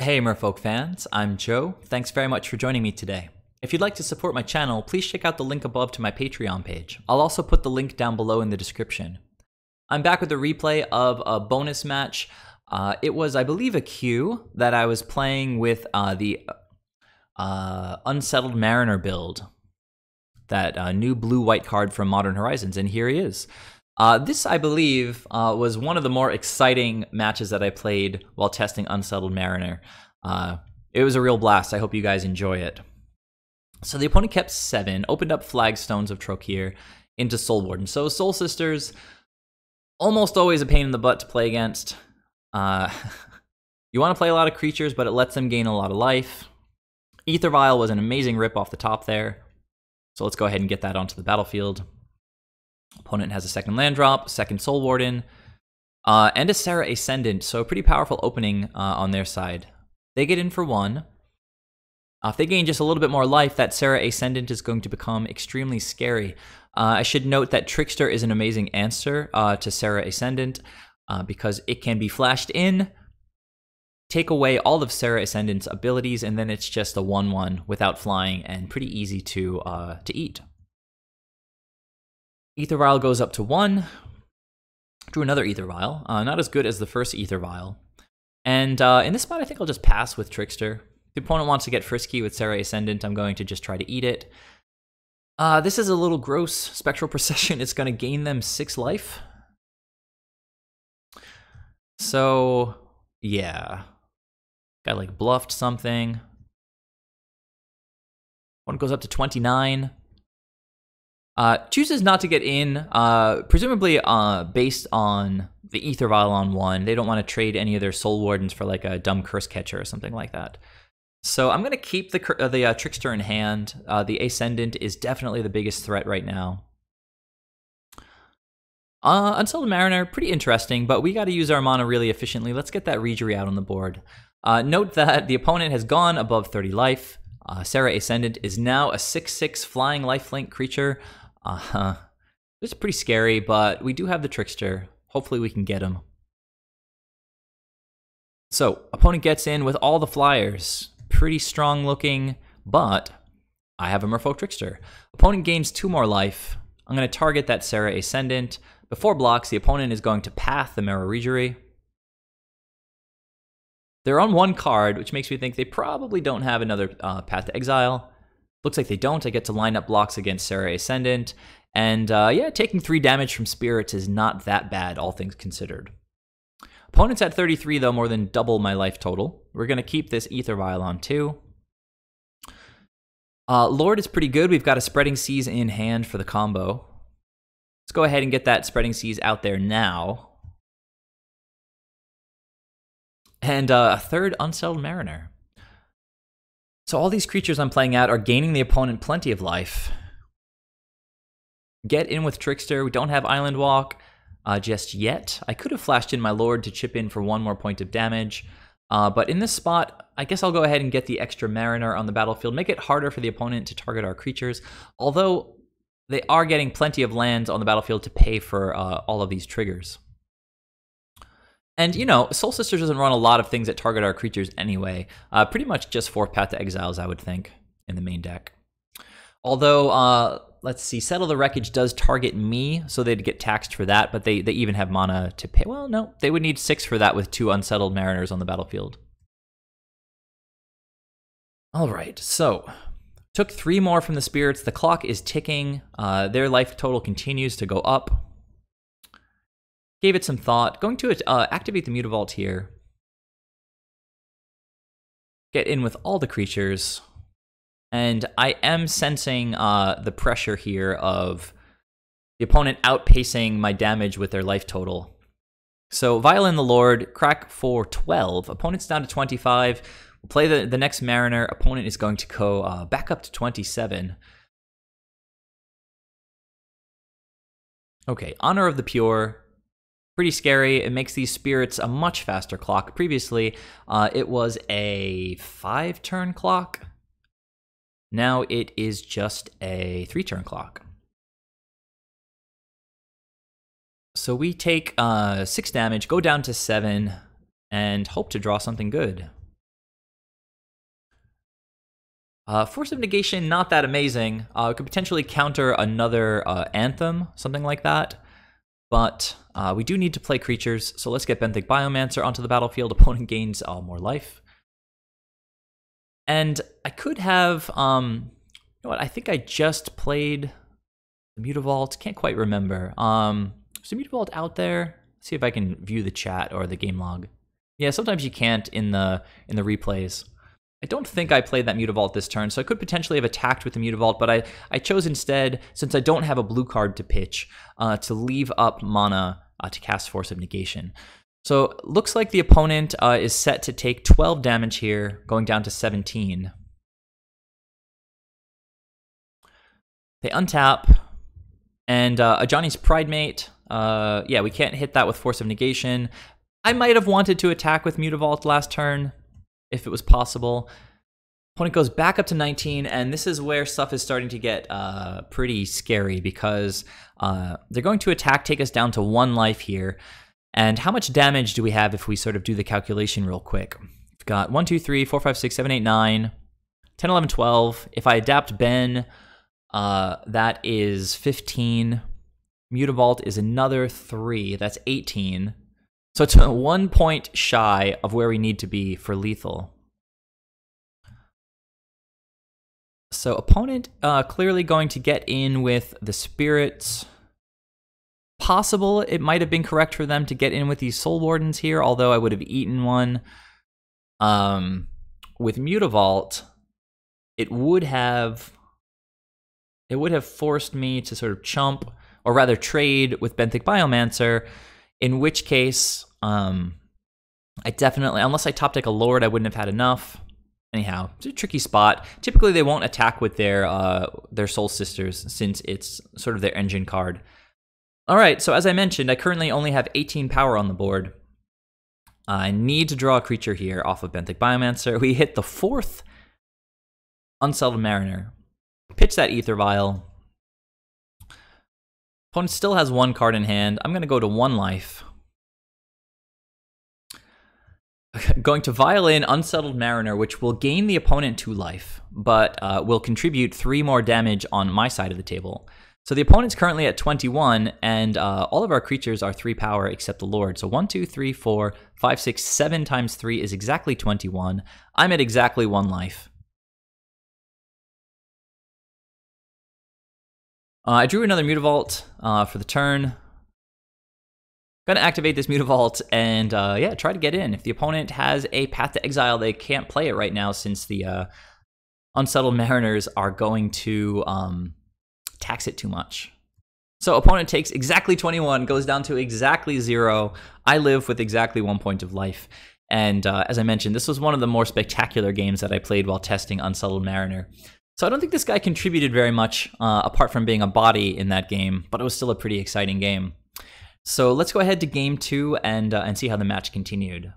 Hey Merfolk fans, I'm Joe. Thanks very much for joining me today. If you'd like to support my channel, please check out the link above to my Patreon page. I'll also put the link down below in the description. I'm back with a replay of a bonus match. It was, I believe, a queue that I was playing with the Unsettled Mariner build. That new blue-white card from Modern Horizons, and here he is. This, I believe, was one of the more exciting matches that I played while testing Unsettled Mariner. It was a real blast. I hope you guys enjoy it. So the opponent kept 7, opened up Flagstones of Trokir into Soul Warden. So Soul Sisters, almost always a pain in the butt to play against. You want to play a lot of creatures, but it lets them gain a lot of life. Aether Vial was an amazing rip off the top there. So let's go ahead and get that onto the battlefield. Opponent has a second land drop, second Soul Warden, and a Serra Ascendant, so a pretty powerful opening on their side. They get in for 1. If they gain just a little bit more life, that Serra Ascendant is going to become extremely scary. I should note that Trickster is an amazing answer to Serra Ascendant because it can be flashed in, take away all of Serra Ascendant's abilities, and then it's just a 1/1 without flying and pretty easy to eat. Aether Vial goes up to 1. Drew another Aether Vial. Not as good as the first Aether Vial. And in this spot, I think I'll just pass with Trickster. If the opponent wants to get frisky with Serra Ascendant, I'm going to just try to eat it. This is a little gross. Spectral Procession. It's going to gain them 6 life. So, yeah. Got like bluffed something. One goes up to 29. Chooses not to get in, presumably based on the Aether Vial on 1. They don't want to trade any of their Soul Wardens for like a dumb Curse Catcher or something like that. So I'm going to keep the Trickster in hand. The Ascendant is definitely the biggest threat right now. Unsettled Mariner, pretty interesting, but we got to use our mana really efficiently. Let's get that Regery out on the board. Note that the opponent has gone above 30 life. Serra Ascendant is now a 6/6 flying lifelink creature. It's pretty scary, but we do have the Trickster. Hopefully we can get him. So, opponent gets in with all the flyers. Pretty strong looking, but I have a Merfolk Trickster. Opponent gains 2 more life. I'm going to target that Serra Ascendant. Before blocks, the opponent is going to path the Mera Regery. They're on 1 card, which makes me think they probably don't have another Path to Exile. Looks like they don't. I get to line up blocks against Serra Ascendant. And yeah, taking 3 damage from Spirits is not that bad, all things considered. Opponent's at 33, though, more than double my life total. We're going to keep this Aether Vial on 2. Lord is pretty good. We've got a Spreading Seas in hand for the combo. Let's go ahead and get that Spreading Seas out there now. And a third Unsettled Mariner. So all these creatures I'm playing out are gaining the opponent plenty of life. Get in with Trickster. We don't have Island Walk just yet. I could have flashed in my Lord to chip in for 1 more point of damage. But in this spot, I guess I'll go ahead and get the extra Mariner on the battlefield. Make it harder for the opponent to target our creatures. Although they are getting plenty of lands on the battlefield to pay for all of these triggers. And, you know, Soul Sisters doesn't run a lot of things that target our creatures anyway. Pretty much just 4 Path to Exiles, I would think, in the main deck. Although, let's see, Settle the Wreckage does target me, so they'd get taxed for that, but they even have mana to pay. Well, no, they would need 6 for that with 2 Unsettled Mariners on the battlefield. All right, so took 3 more from the Spirits. The clock is ticking. Their life total continues to go up. Gave it some thought. Going to activate the Mutavault here. Get in with all the creatures. And I am sensing the pressure here of the opponent outpacing my damage with their life total. So Violin the Lord, crack for 12. Opponent's down to 25. We'll play the next Mariner. Opponent is going to go back up to 27. Okay, Honor of the Pure. Pretty scary. It makes these Spirits a much faster clock. Previously, it was a 5-turn clock. Now it is just a 3-turn clock. So we take 6 damage, go down to 7, and hope to draw something good. Force of Negation, not that amazing. It could potentially counter another Anthem, something like that. But we do need to play creatures, so let's get Benthic Biomancer onto the battlefield. Opponent gains more life. And I could have, you know what, I think I just played the Mutavault. Can't quite remember. Is the Mutavault out there? Let's see if I can view the chat or the game log. Yeah, sometimes you can't in the replays. I don't think I played that Mutavault this turn, so I could potentially have attacked with the Mutavault, but I chose instead, since I don't have a blue card to pitch, to leave up mana to cast Force of Negation. So looks like the opponent is set to take 12 damage here, going down to 17. They untap, and Ajani's Pridemate, yeah, we can't hit that with Force of Negation. I might have wanted to attack with Mutavault last turn, if it was possible. Opponent goes back up to 19, and this is where stuff is starting to get pretty scary, because they're going to attack, take us down to 1 life here. And how much damage do we have if we sort of do the calculation real quick? We've got 1, 2, 3, 4, 5, 6, 7, 8, 9, 10, 11, 12. If I adapt Ben, that is 15. Mutavault is another 3. That's 18. So it's 1 point shy of where we need to be for lethal. So opponent clearly going to get in with the Spirits. Possible it might have been correct for them to get in with these Soul Wardens here, although I would have eaten one. With Mutavault, it would have forced me to sort of chump, or rather trade with Benthic Biomancer, in which case, I definitely, unless I top deck a Lord, I wouldn't have had enough. Anyhow, it's a tricky spot. Typically, they won't attack with their Soul Sisters, since it's sort of their engine card. All right, so as I mentioned, I currently only have 18 power on the board. I need to draw a creature here off of Benthic Biomancer. We hit the 4th Unsettled Mariner. Pitch that Ether Vial. Opponent still has 1 card in hand. I'm going to go to 1 life. Going to Vial in Unsettled Mariner, which will gain the opponent 2 life, but will contribute 3 more damage on my side of the table. So the opponent's currently at 21, and all of our creatures are 3 power except the Lord. So 1, 2, 3, 4, 5, 6, 7 times 3 is exactly 21. I'm at exactly 1 life. I drew another Mutavault for the turn. Gonna activate this Mutavault and yeah, try to get in. If the opponent has a Path to Exile, they can't play it right now, since the Unsettled Mariners are going to tax it too much. So opponent takes exactly 21, goes down to exactly 0. I live with exactly 1 point of life. And as I mentioned, this was one of the more spectacular games that I played while testing Unsettled Mariner. So I don't think this guy contributed very much, apart from being a body in that game, but it was still a pretty exciting game. So let's go ahead to game 2 and see how the match continued.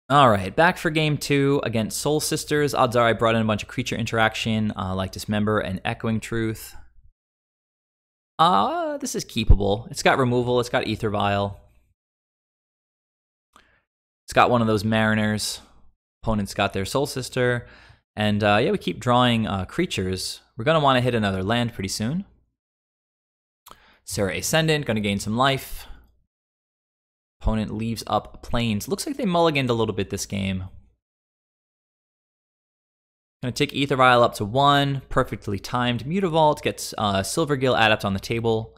All right, back for game 2 against Soul Sisters. Odds are I brought in a bunch of creature interaction, like Dismember and Echoing Truth. This is keepable. It's got removal, it's got Ether Vial. It's got one of those Mariners. Opponent's got their Soul Sister. And yeah, we keep drawing creatures. We're going to want to hit another land pretty soon. Serra Ascendant, going to gain some life. Opponent leaves up Plains. Looks like they mulliganed a little bit this game. Going to take Ether Vial up to 1. Perfectly timed. Mutavault gets Silvergill Adept on the table.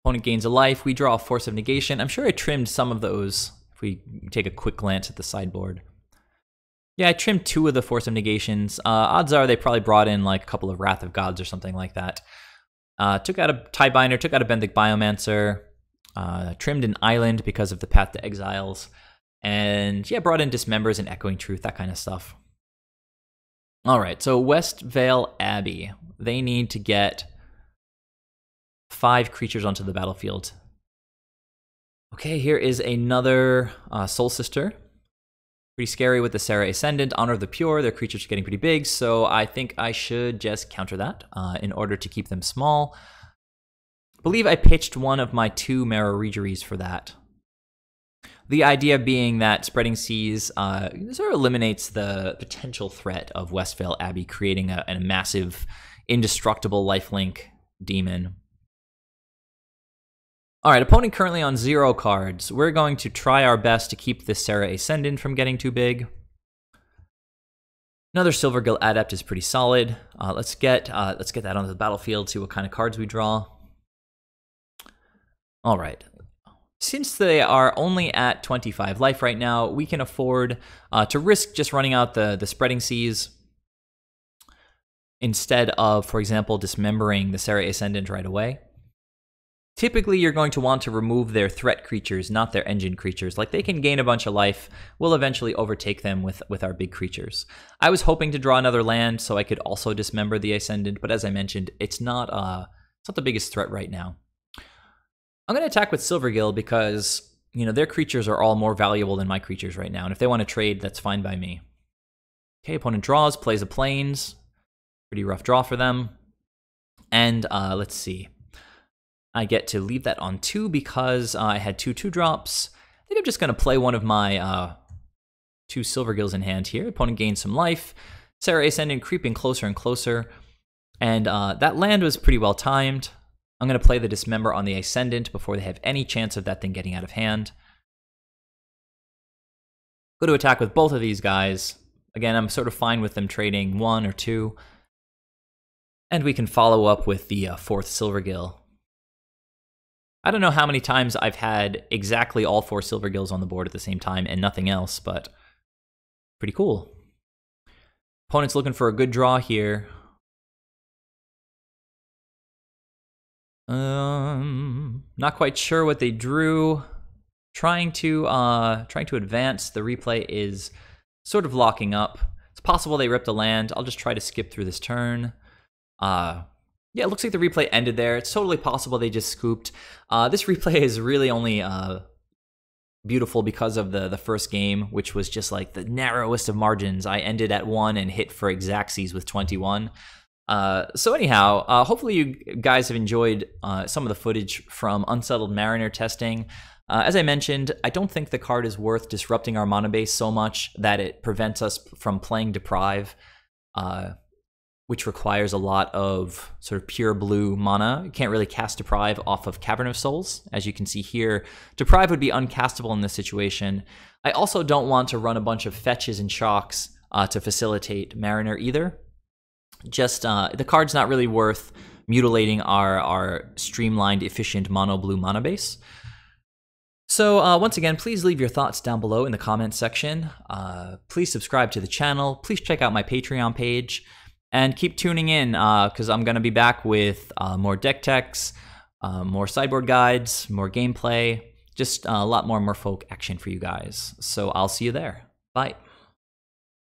Opponent gains a life. We draw a Force of Negation. I'm sure I trimmed some of those if we take a quick glance at the sideboard. Yeah, I trimmed 2 of the Force of Negations. Odds are they probably brought in like a couple of Wrath of Gods or something like that. Took out a Tidebinder, took out a Benthic Biomancer, trimmed an Island because of the Path to Exiles, and yeah, brought in Dismembers and Echoing Truth, that kind of stuff. All right, so West Vale Abbey. They need to get 5 creatures onto the battlefield. Okay, here is another Soul Sister. Pretty scary with the Serra Ascendant. Honor of the Pure, their creatures are getting pretty big, so I think I should just counter that in order to keep them small. I believe I pitched one of my 2 Mara Regeries for that. The idea being that Spreading Seas sort of eliminates the potential threat of Westvale Abbey creating a massive, indestructible lifelink demon. All right, opponent currently on 0 cards. We're going to try our best to keep this Serra Ascendant from getting too big. Another Silvergill Adept is pretty solid. Let's get that onto the battlefield, see what kind of cards we draw. All right. Since they are only at 25 life right now, we can afford to risk just running out the Spreading Seas instead of, for example, dismembering the Serra Ascendant right away. Typically, you're going to want to remove their threat creatures, not their engine creatures. Like, they can gain a bunch of life. We'll eventually overtake them with our big creatures. I was hoping to draw another land so I could also dismember the Ascendant, but as I mentioned, it's not the biggest threat right now. I'm going to attack with Silvergill because, you know, their creatures are all more valuable than my creatures right now, and if they want to trade, that's fine by me. Okay, opponent draws, plays a Plains. Pretty rough draw for them. And let's see. I get to leave that on 2 because I had 2 2-drops. I think I'm just going to play one of my 2 Silvergills in hand here. Opponent gains some life. Serra Ascendant creeping closer and closer. And that land was pretty well timed. I'm going to play the Dismember on the Ascendant before they have any chance of that thing getting out of hand. Go to attack with both of these guys. Again, I'm sort of fine with them trading 1 or 2. And we can follow up with the 4th Silvergill. I don't know how many times I've had exactly all 4 Silvergills on the board at the same time and nothing else, but pretty cool. Opponent's looking for a good draw here. Not quite sure what they drew. Trying to advance. The replay is sort of locking up. It's possible they ripped a land. I'll just try to skip through this turn. Yeah, it looks like the replay ended there. It's totally possible they just scooped. This replay is really only beautiful because of the first game, which was just like the narrowest of margins. I ended at 1 and hit for Exacxies with 21. So anyhow, hopefully you guys have enjoyed some of the footage from Unsettled Mariner testing. As I mentioned, I don't think the card is worth disrupting our mana base so much that it prevents us from playing Deprive, which requires a lot of sort of pure blue mana. You can't really cast Deprive off of Cavern of Souls. As you can see here, Deprive would be uncastable in this situation. I also don't want to run a bunch of fetches and shocks to facilitate Mariner either. Just, the card's not really worth mutilating our streamlined, efficient mono-blue mana base. So once again, please leave your thoughts down below in the comments section. Please subscribe to the channel. Please check out my Patreon page. And keep tuning in, because I'm going to be back with more deck techs, more sideboard guides, more gameplay, just a lot more Merfolk action for you guys. So I'll see you there. Bye.